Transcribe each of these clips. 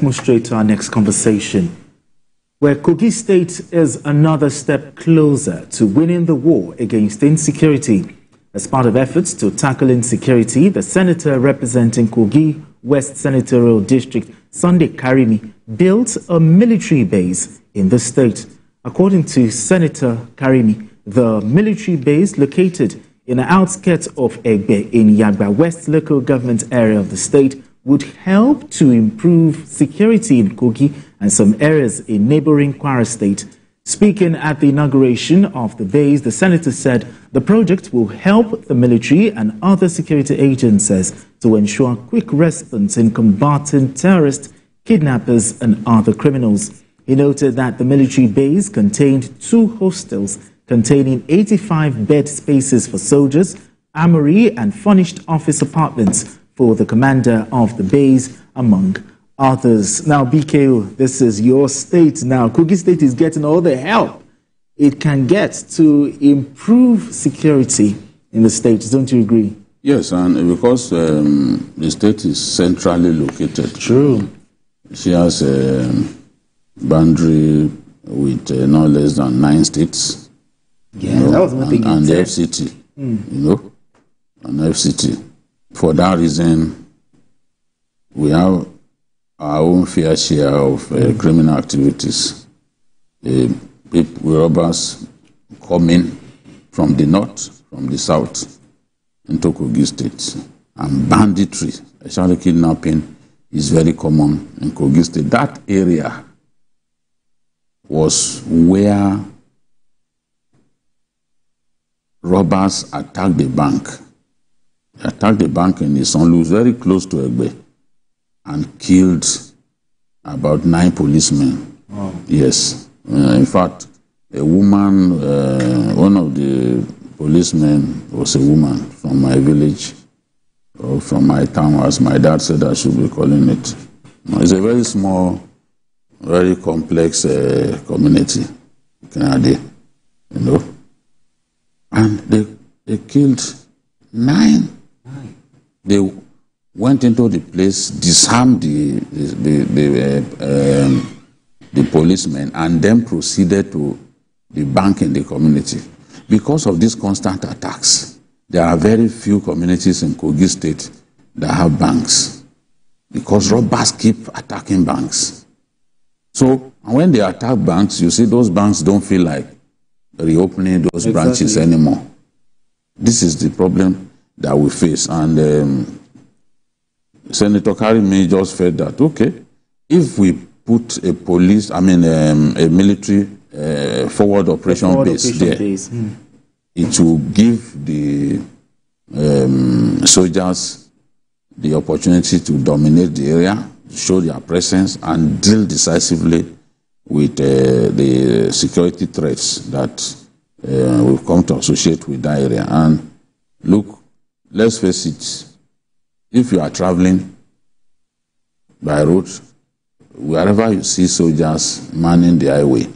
Move straight to our next conversation, where Kogi State is another step closer to winning the war against insecurity. As part of efforts to tackle insecurity, the senator representing Kogi West Senatorial District, Sunday Karimi, built a military base in the state. According to Senator Karimi, the military base located in the outskirts of Egbe in Yagba West local government area of the state would help to improve security in Kogi and some areas in neighboring Kwara State. Speaking at the inauguration of the base, the senator said the project will help the military and other security agencies to ensure quick response in combating terrorists, kidnappers, and other criminals. He noted that the military base contained 2 hostels containing 85 bed spaces for soldiers, armory, and furnished office apartments for the commander of the base, among others. Now, BKO, this is your state now. Kogi State is getting all the help it can get to improve security in the state. Don't you agree? Yes, and because the state is centrally located. True. She has a boundary with no less than 9 states. Yeah, that was one thing. And the FCT, and FCT. For that reason, we have our own fair share of criminal activities. Robbers coming from the north, from the south, into Kogi State. And banditry, especially kidnapping, is very common in Kogi State. That area was where robbers attacked the bank. They attacked the bank in Isonlu, very close to Egbe, and killed about 9 policemen. Wow. Yes. In fact, a woman, one of the policemen was a woman from my village, or from my town, as my dad said I should be calling it. It's a very small, very complex community, Canada, And they killed 9. They went into the place, disarmed the policemen, and then proceeded to the bank in the community. Because of these constant attacks, there are very few communities in Kogi State that have banks, because robbers keep attacking banks. So when they attack banks, you see those banks don't feel like reopening those branches anymore. This is the problem that we face. And Senator Karimi just felt that, okay, if we put a military forward operation base there, it will give the soldiers the opportunity to dominate the area, show their presence, and deal decisively with the security threats that we've come to associate with that area. And look, let's face it, if you are traveling by road, wherever you see soldiers manning the highway,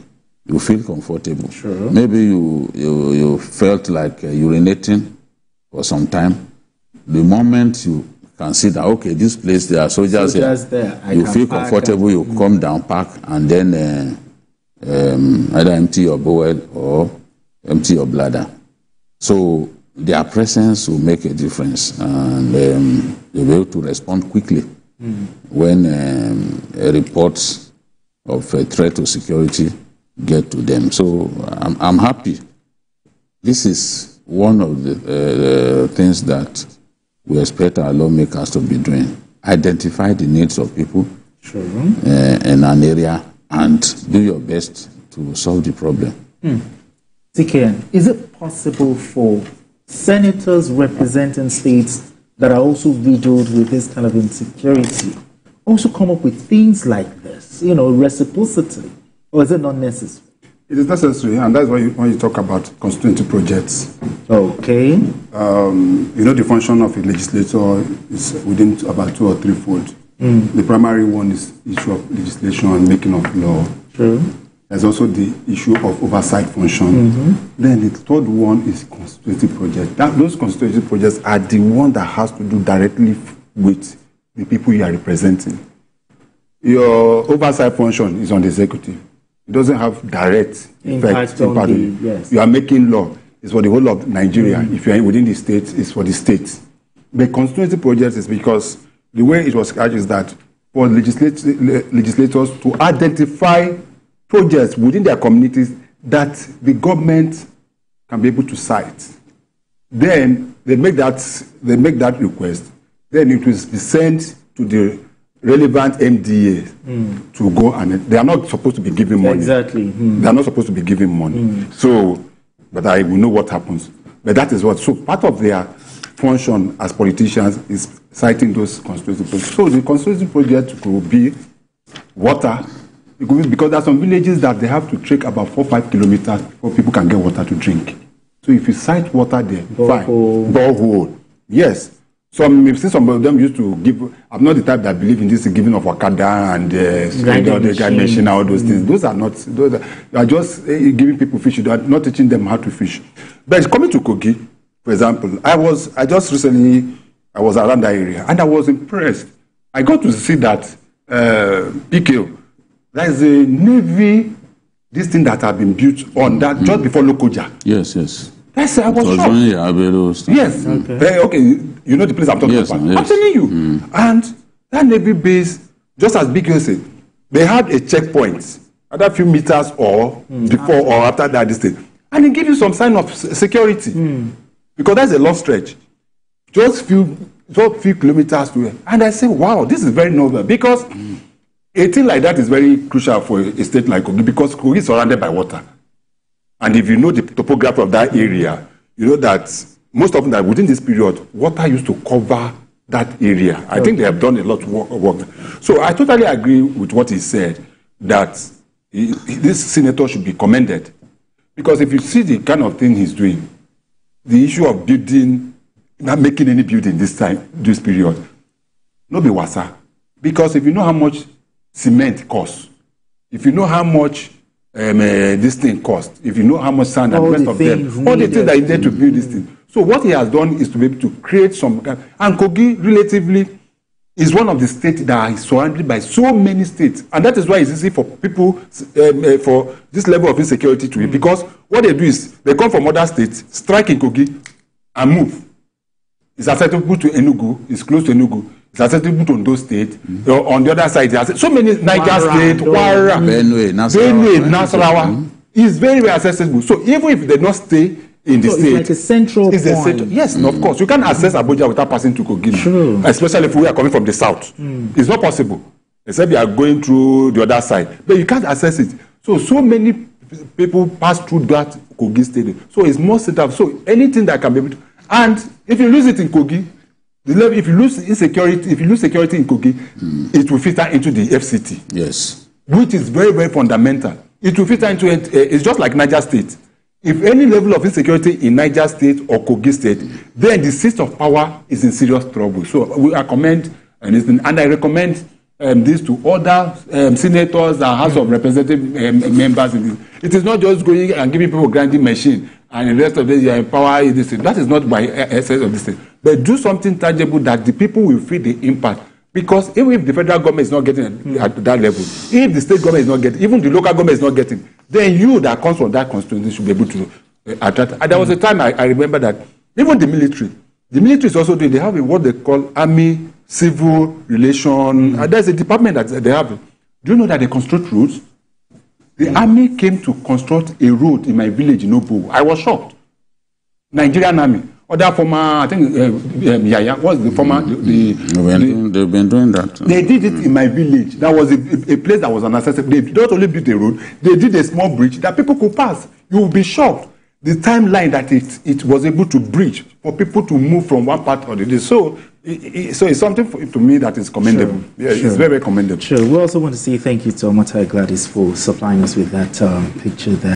you feel comfortable. Sure. Maybe you felt like urinating for some time. The moment you can see that, okay, this place, there are soldiers here, there. you feel comfortable, you come down, park, and then either empty your bowel or empty your bladder. So their presence will make a difference, and they'll be able to respond quickly when reports of a threat to security get to them. So I'm happy. This is one of the things that we expect our lawmakers to be doing. Identify the needs of people in an area and do your best to solve the problem. TKN, is it possible for senators representing states that are also riddled with this kind of insecurity also come up with things like this, reciprocity? Or is it not necessary? It is necessary, and that's why when you talk about constituency projects. Okay. The function of a legislator is within about 2 or 3 fold. The primary one is issue of legislation and making of law. True. There's also the issue of oversight function. Then the third one is constituency project. Those constituency projects are the one that has to do directly with the people you are representing. your oversight function is on the executive. It doesn't have direct effect. Yes. You are making law. It's for the whole of Nigeria. If you are within the state, it's for the state. The constituency project is because the way it was charged is that for legislators to identify projects within their communities that the government can be able to cite. Then they make that request. Then it will be sent to the relevant MDA to go, and they are not supposed to be giving money. Exactly. They are not supposed to be giving money. So, but I will know what happens. But that is what. So part of their function as politicians is citing those constituency projects. So the constituency project could be water. It could be, because there are some villages that they have to trek about 4 or 5 kilometers before people can get water to drink. So if you cite water there, fine. Borehole. Yes. Some of them used to give. I'm not the type that believe in this giving of wakada and the guide machine, all those things. Those are not. Those are just giving people fish. You are not teaching them how to fish. But coming to Kogi, for example, I just recently was around that area and I was impressed. I got to see that PKO. There is a navy. This thing that had been built on that just before Lokoja. Yes, yes. That's I was shocked. Yes. Okay. You know the place I'm talking about. Yes. I'm telling you. And that Navy base, just as BK said, they had a checkpoint at a few meters or before or after that distance. And it gives you some sign of security. Because that's a long stretch. Just few kilometers to it. And I say, wow, this is very novel. Because a thing like that is very crucial for a state like Kogi, because Kogi is surrounded by water. And if you know the topography of that area, you know that most often that within this period, water used to cover that area. I think they have done a lot of work. So I totally agree with what he said, that this senator should be commended. Because if you see the kind of thing he's doing, the issue of building, not making any building this period, no be wasa. Because if you know how much cement costs, if you know how much this thing costs, if you know how much sand and the rest of them, all the things that are needed to build this thing. So what he has done is to be able to create some, and Kogi relatively is one of the states that is surrounded by so many states, and that is why it's easy for people for this level of insecurity to be, because what they do is they come from other states, strike in Kogi, and move. It's accessible to Enugu, it's close to Enugu. It's accessible to Ondo State. On the other side, so many Niger State, Wara, Benue, Nasarawa. It's very, very accessible. So even if they don't stay in the state, it's like a central point. Yes, of course. You can't access Abuja without passing to Kogi. True. Especially if we are coming from the south. It's not possible. Except you are going through the other side. But you can't access it. So many people pass through that Kogi state. So it's more set up. So anything that can be able to, and if you lose it in Kogi, if you lose insecurity, if you lose security in Kogi, it will filter into the FCT. Yes. Which is very, very fundamental. It will filter into it. It's just like Niger State. If any level of insecurity in Niger State or Kogi State, then the seat of power is in serious trouble. So we recommend, and I recommend this to other senators and House of Representative members. It is not just going and giving people a grinding machine and the rest of this, you empower this thing. That is not by essence of this thing. But do something tangible that the people will feel the impact. Because even if the federal government is not getting at that level, if the state government is not getting, even the local government is not getting, then you that comes from that constituency should be able to attract. And there was a time I remember that even the military is also doing, they have what they call Army Civil Relation. There's a department that they have. Do you know that they construct roads? The army came to construct a road in my village in Obo. I was shocked. Nigerian army. Other former, I think, Yaya, what's the former? They've been doing that. They did it in my village. That was a place that was unaccessible. They not only built a road, they did a small bridge that people could pass. You will be shocked. The timeline that it was able to bridge for people to move from one part or the other. So it's something to me that is commendable. Sure. Yeah, sure. It's very, very commendable. Sure. We also want to say thank you to Omotai Gladys for supplying us with that picture there.